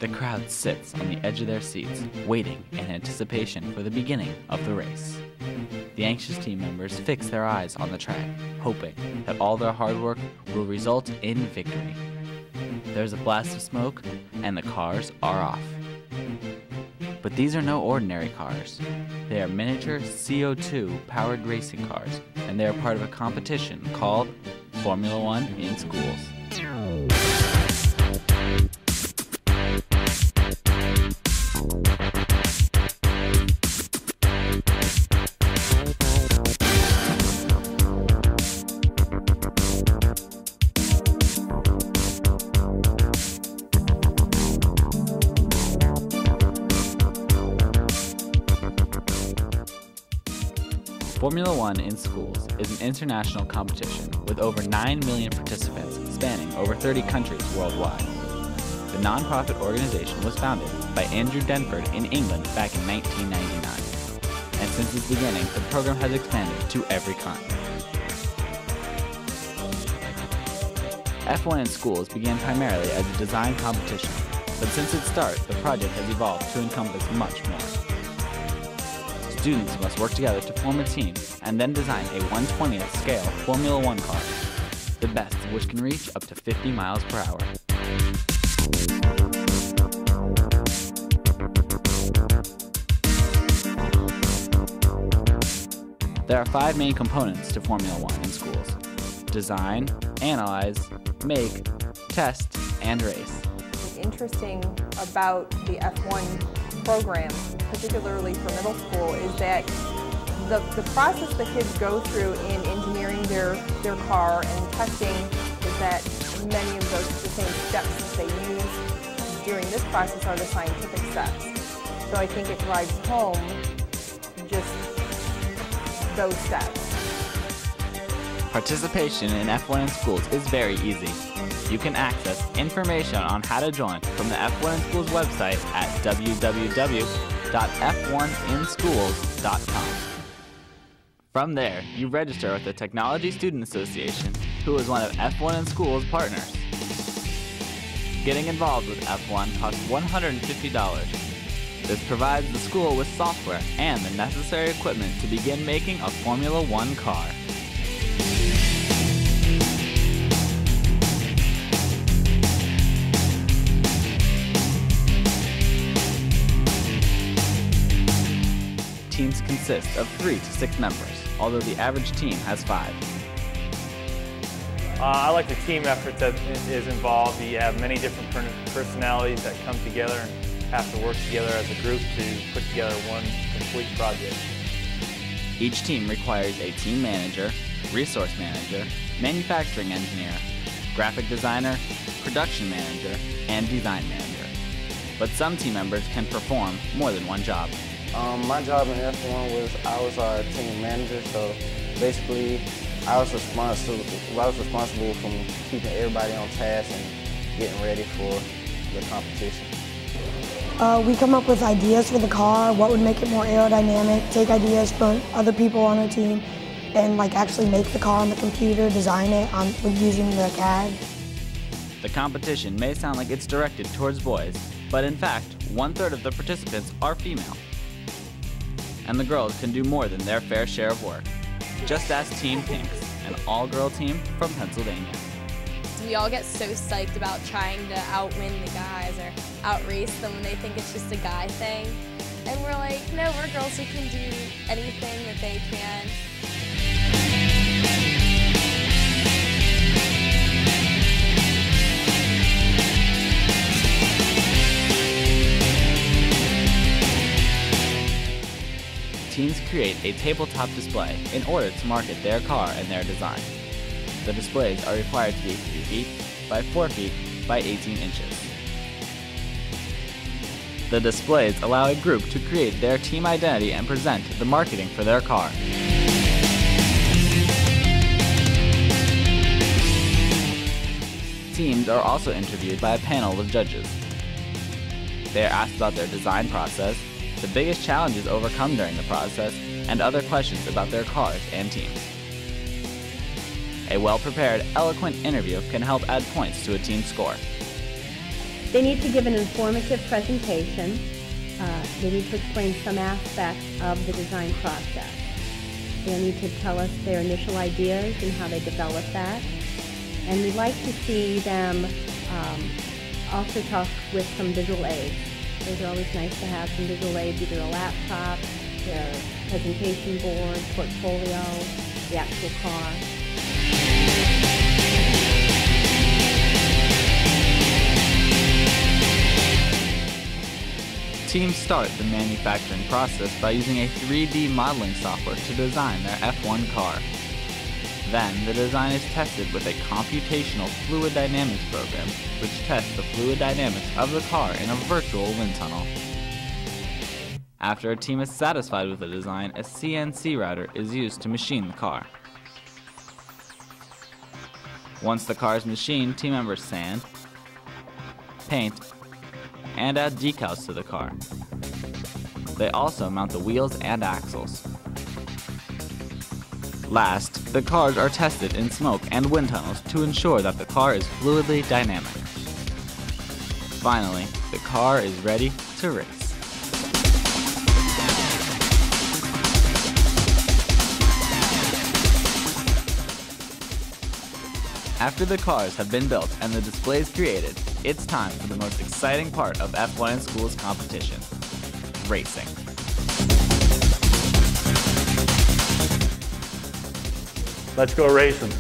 The crowd sits on the edge of their seats, waiting in anticipation for the beginning of the race. The anxious team members fix their eyes on the track, hoping that all their hard work will result in victory. There's a blast of smoke, and the cars are off. But these are no ordinary cars. They are miniature CO2-powered racing cars, and they are part of a competition called Formula One in Schools. Formula One in Schools is an international competition with over 9 million participants spanning over 30 countries worldwide. The nonprofit organization was founded by Andrew Denford in England back in 1999, and since its beginning, the program has expanded to every continent. F1 in Schools began primarily as a design competition, but since its start, the project has evolved to encompass much more. Students must work together to form a team and then design a 1/20th scale Formula One car, the best of which can reach up to 50 miles per hour. There are 5 main components to Formula One in Schools: design, analyze, make, test, and race. What's interesting about the F1 program, particularly for middle school, is that the process the kids go through in engineering their car and testing is that many of the same steps that they use during this process are the scientific steps. So I think it drives home just those steps. Participation in F1 in Schools is very easy. You can access information on how to join from the F1 in Schools website at www.f1inschools.com. From there, you register with the Technology Student Association, who is one of F1 in Schools partners. Getting involved with F1 costs $150. This provides the school with software and the necessary equipment to begin making a Formula One car. Teams consist of 3 to 6 members, although the average team has 5. I like the team effort that is involved. You have many different personalities that come together and have to work together as a group to put together one complete project. Each team requires a team manager, resource manager, manufacturing engineer, graphic designer, production manager, and design manager. But some team members can perform more than one job. My job in F1 was I was our team manager, so basically I was responsible from keeping everybody on task and getting ready for the competition. We come up with ideas for the car, what would make it more aerodynamic, take ideas from other people on our team, and actually make the car on the computer, design it using the CAD. The competition may sound like it's directed towards boys, but in fact, 1/3 of the participants are female. And the girls can do more than their fair share of work. Just ask Team Pinks, an all-girl team from Pennsylvania. We all get so psyched about trying to outwin the guys or outrace them when they think it's just a guy thing. And we're like, no, we're girls who can do anything that they can. Teams create a tabletop display in order to market their car and their design. The displays are required to be 3 feet by 4 feet by 18 inches. The displays allow a group to create their team identity and present the marketing for their car. Teams are also interviewed by a panel of judges. They are asked about their design process, the biggest challenges overcome during the process, and other questions about their cars and teams. A well-prepared, eloquent interview can help add points to a team's score. They need to give an informative presentation. They need to explain some aspects of the design process. They need to tell us their initial ideas and how they develop that. And we'd like to see them also talk with some visual aids. Those are always nice to have some visual aids, either a laptop, their presentation board, portfolio, the actual car. Teams start the manufacturing process by using a 3D modeling software to design their F1 car. Then, the design is tested with a computational fluid dynamics program, which tests the fluid dynamics of the car in a virtual wind tunnel. After a team is satisfied with the design, a CNC router is used to machine the car. Once the car is machined, team members sand, paint, and add decals to the car. They also mount the wheels and axles. Last, the cars are tested in smoke and wind tunnels to ensure that the car is fluidly dynamic. Finally, the car is ready to race. After the cars have been built and the displays created, it's time for the most exciting part of F1 in Schools competition, racing. Let's go racing.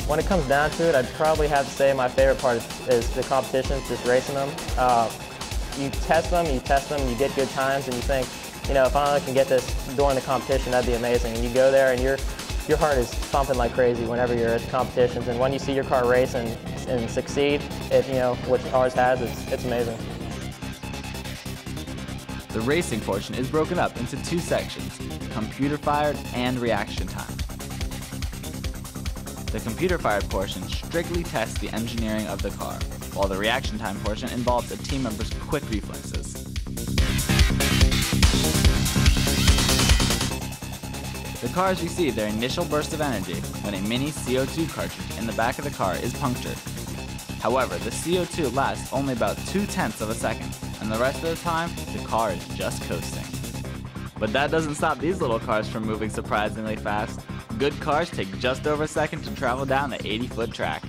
When it comes down to it, I'd probably have to say my favorite part is the competitions, just racing them. You test them, you get good times, and you think, you know, if I only can get this during the competition, that'd be amazing. And you go there and your heart is pumping like crazy whenever you're at the competitions, and when you see your car race and succeed, you know, what ours has, it's amazing. The racing portion is broken up into two sections, computer-fired and reaction time. The computer-fired portion strictly tests the engineering of the car, while the reaction time portion involves a team member's quick reflexes. The cars receive their initial burst of energy when a mini CO2 cartridge in the back of the car is punctured. However, the CO2 lasts only about 0.2 of a second, and the rest of the time, the car is just coasting. But that doesn't stop these little cars from moving surprisingly fast. Good cars take just over a second to travel down the 80-foot track.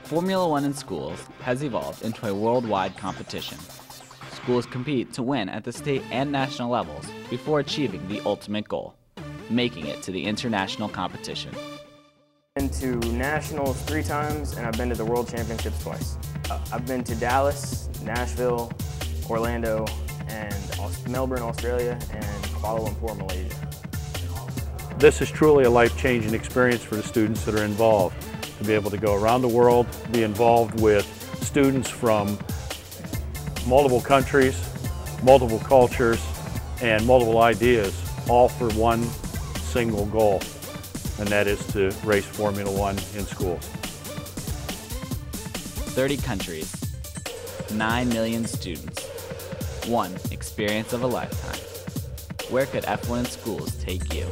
Formula One in schools has evolved into a worldwide competition. Schools compete to win at the state and national levels before achieving the ultimate goal, making it to the international competition. I've been to nationals 3 times, and I've been to the World Championships twice. I've been to Dallas, Nashville, Orlando, and Melbourne, Australia, and Kuala Lumpur, Malaysia. This is truly a life-changing experience for the students that are involved. To be able to go around the world, be involved with students from multiple countries, multiple cultures, and multiple ideas, all for one single goal, and that is to race Formula One in schools. 30 countries, 9 million students, one experience of a lifetime. Where could F1 in Schools take you?